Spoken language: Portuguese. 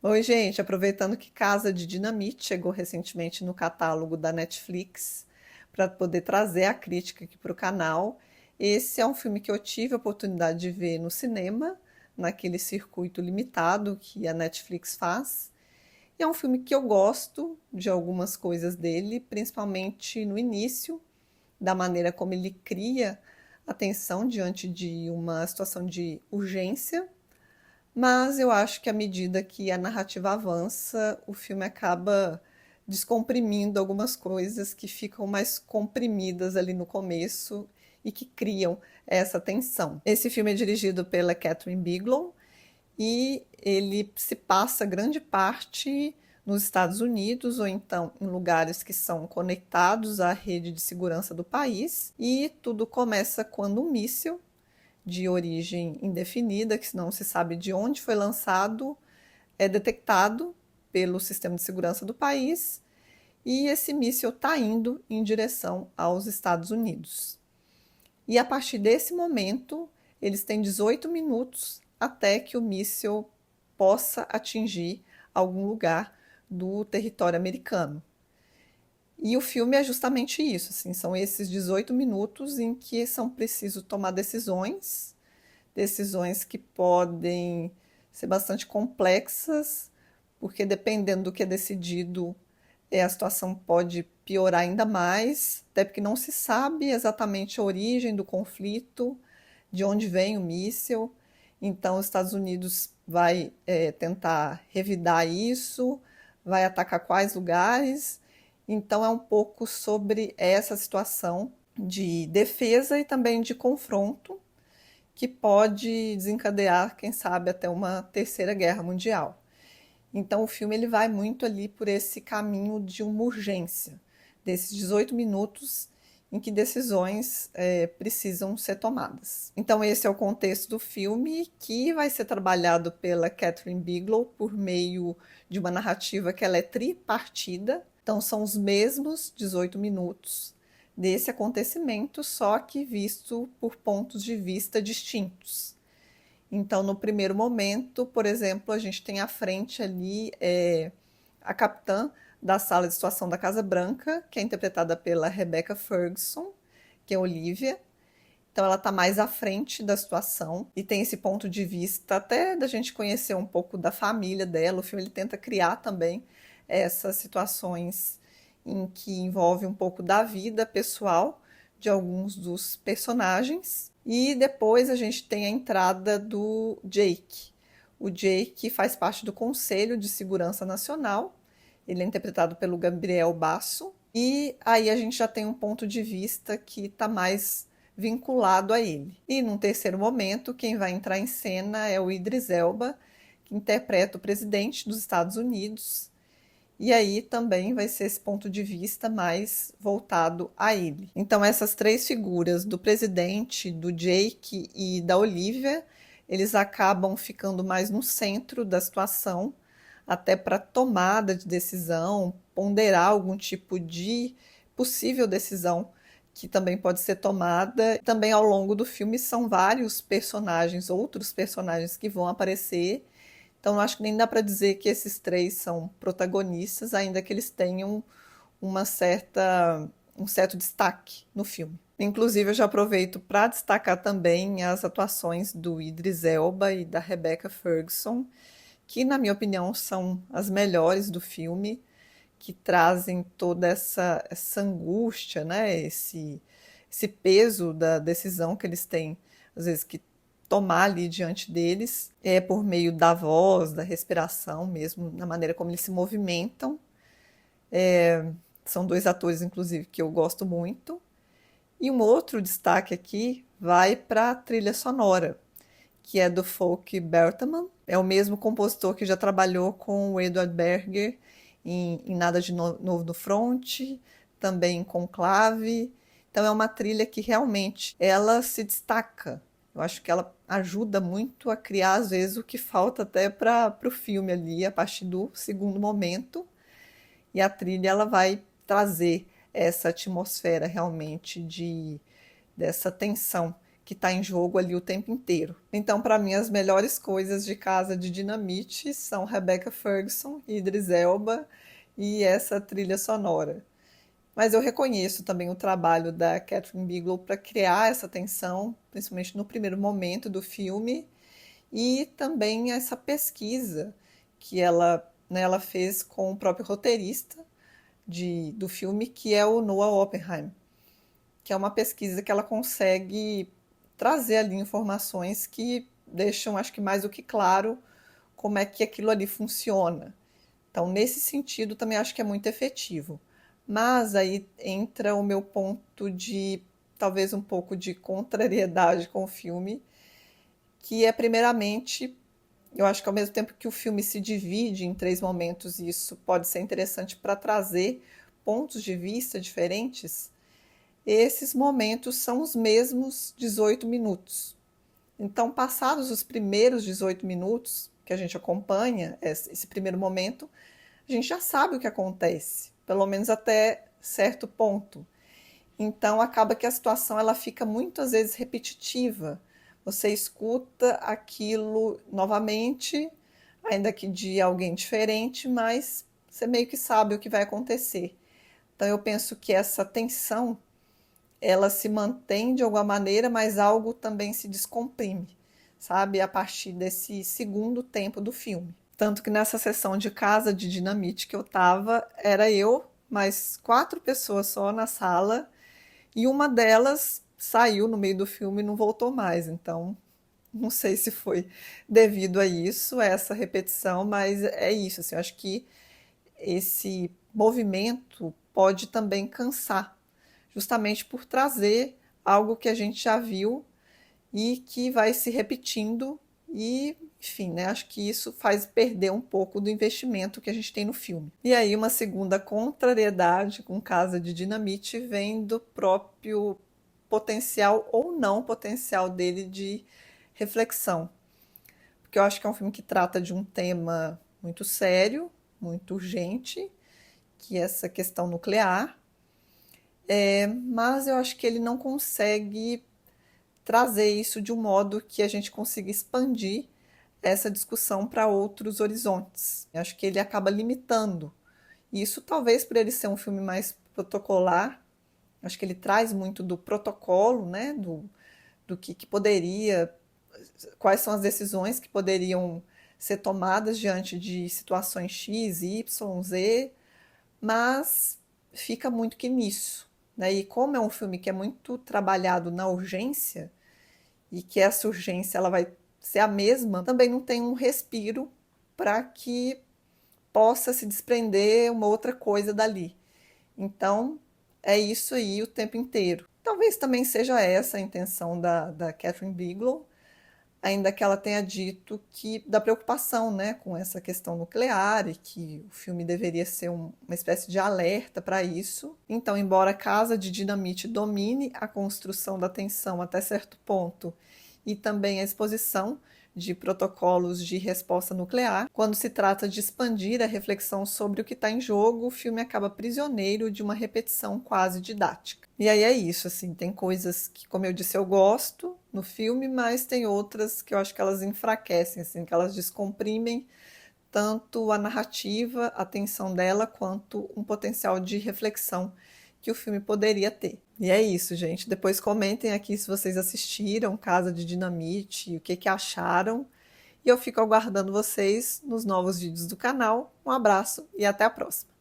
Oi, gente, aproveitando que Casa de Dinamite chegou recentemente no catálogo da Netflix, para poder trazer a crítica aqui para o canal. Esse é um filme que eu tive a oportunidade de ver no cinema, naquele circuito limitado que a Netflix faz. E é um filme que eu gosto de algumas coisas dele, principalmente no início, da maneira como ele cria a tensão diante de uma situação de urgência, mas eu acho que à medida que a narrativa avança, o filme acaba descomprimindo algumas coisas que ficam mais comprimidas ali no começo e que criam essa tensão. Esse filme é dirigido pela Catherine Bigelow e ele se passa grande parte nos Estados Unidos ou então em lugares que são conectados à rede de segurança do país. E tudo começa quando um míssil de origem indefinida, que não se sabe de onde foi lançado, é detectado pelo sistema de segurança do país e esse míssil está indo em direção aos Estados Unidos. E a partir desse momento, eles têm 18 minutos até que o míssil possa atingir algum lugar do território americano. E o filme é justamente isso, assim, são esses 18 minutos em que são preciso tomar decisões que podem ser bastante complexas, porque dependendo do que é decidido, a situação pode piorar ainda mais, até porque não se sabe exatamente a origem do conflito, de onde vem o míssil. Então, os Estados Unidos vai tentar revidar isso, vai atacar quais lugares. Então, é um pouco sobre essa situação de defesa e também de confronto que pode desencadear, quem sabe, até uma terceira guerra mundial. Então o filme ele vai muito ali por esse caminho de uma urgência, desses 18 minutos em que decisões precisam ser tomadas. Então esse é o contexto do filme, que vai ser trabalhado pela Catherine Bigelow por meio de uma narrativa que ela é tripartida. Então são os mesmos 18 minutos desse acontecimento, só que visto por pontos de vista distintos. Então, no primeiro momento, por exemplo, a gente tem à frente ali a capitã da sala de situação da Casa Branca, que é interpretada pela Rebecca Ferguson, que é Olivia. Então, ela está mais à frente da situação e tem esse ponto de vista até da gente conhecer um pouco da família dela. O filme ele tenta criar também essas situações em que envolve um pouco da vida pessoal de alguns dos personagens. E depois a gente tem a entrada do Jake. O Jake faz parte do Conselho de Segurança Nacional. Ele é interpretado pelo Gabriel Basso. E aí a gente já tem um ponto de vista que está mais vinculado a ele. E num terceiro momento, quem vai entrar em cena é o Idris Elba, que interpreta o presidente dos Estados Unidos. E aí também vai ser esse ponto de vista mais voltado a ele. Então essas três figuras, do presidente, do Jake e da Olivia, eles acabam ficando mais no centro da situação, até para tomada de decisão, ponderar algum tipo de possível decisão que também pode ser tomada. Também ao longo do filme são vários personagens, outros personagens que vão aparecer. Então, acho que nem dá para dizer que esses três são protagonistas, ainda que eles tenham um certo destaque no filme. Inclusive, eu já aproveito para destacar também as atuações do Idris Elba e da Rebecca Ferguson, que, na minha opinião, são as melhores do filme, que trazem toda essa angústia, né? Esse peso da decisão que eles têm, às vezes, que tomar ali diante deles, por meio da voz, da respiração mesmo, na maneira como eles se movimentam. São dois atores, inclusive, que eu gosto muito. E um outro destaque aqui vai para a trilha sonora, que é do Folk Bertelmann. É o mesmo compositor que já trabalhou com o Edward Berger em Nada de Novo no Front, também em Conclave. Então é uma trilha que realmente ela se destaca. Eu acho que ela ajuda muito a criar, às vezes, o que falta até para o filme ali, a partir do segundo momento. E a trilha ela vai trazer essa atmosfera realmente dessa tensão que está em jogo ali o tempo inteiro. Então, para mim, as melhores coisas de Casa de Dinamite são Rebecca Ferguson, Idris Elba e essa trilha sonora. Mas eu reconheço também o trabalho da Catherine Bigelow para criar essa tensão, principalmente no primeiro momento do filme, e também essa pesquisa que ela fez com o próprio roteirista do filme, que é o Noah Oppenheim, que é uma pesquisa que ela consegue trazer ali informações que deixam, acho que mais do que claro, como é que aquilo ali funciona. Então, nesse sentido, também acho que é muito efetivo. Mas aí entra o meu ponto de talvez um pouco de contrariedade com o filme, que é primeiramente, eu acho que ao mesmo tempo que o filme se divide em três momentos, e isso pode ser interessante para trazer pontos de vista diferentes, esses momentos são os mesmos 18 minutos. Então, passados os primeiros 18 minutos que a gente acompanha esse primeiro momento, a gente já sabe o que acontece, pelo menos até certo ponto. Então, acaba que a situação ela fica muitas vezes repetitiva. Você escuta aquilo novamente, ainda que de alguém diferente, mas você meio que sabe o que vai acontecer. Então, eu penso que essa tensão ela se mantém de alguma maneira, mas algo também se descomprime, sabe? A partir desse segundo tempo do filme. Tanto que nessa sessão de Casa de Dinamite que eu tava, era eu, mais 4 pessoas só na sala, e uma delas saiu no meio do filme e não voltou mais. Então, não sei se foi devido a isso, a essa repetição, mas é isso. Assim, eu acho que esse movimento pode também cansar, justamente por trazer algo que a gente já viu e que vai se repetindo e, enfim, né, acho que isso faz perder um pouco do investimento que a gente tem no filme. E aí uma segunda contrariedade com Casa de Dinamite vem do próprio potencial ou não potencial dele de reflexão. Porque eu acho que é um filme que trata de um tema muito sério, muito urgente, que é essa questão nuclear, mas eu acho que ele não consegue trazer isso de um modo que a gente consiga expandir essa discussão para outros horizontes. Eu acho que ele acaba limitando. E isso talvez por ele ser um filme mais protocolar, acho que ele traz muito do protocolo, né, do que poderia, quais são as decisões que poderiam ser tomadas diante de situações X, Y, Z, mas fica muito que nisso. Né? E como é um filme que é muito trabalhado na urgência, e que essa urgência ela vai ser a mesma, também não tem um respiro para que possa se desprender uma outra coisa dali. Então, é isso aí o tempo inteiro. Talvez também seja essa a intenção da Catherine Bigelow, ainda que ela tenha dito que da preocupação, né, com essa questão nuclear e que o filme deveria ser uma espécie de alerta para isso. Então, embora Casa de Dinamite domine a construção da tensão até certo ponto e também a exposição de protocolos de resposta nuclear, quando se trata de expandir a reflexão sobre o que está em jogo, o filme acaba prisioneiro de uma repetição quase didática. E aí é isso, assim, tem coisas que, como eu disse, eu gosto no filme, mas tem outras que eu acho que elas enfraquecem, assim, que elas descomprimem tanto a narrativa, a tensão dela, quanto um potencial de reflexão que o filme poderia ter. E é isso, gente. Depois comentem aqui se vocês assistiram Casa de Dinamite, o que acharam. E eu fico aguardando vocês nos novos vídeos do canal. Um abraço e até a próxima!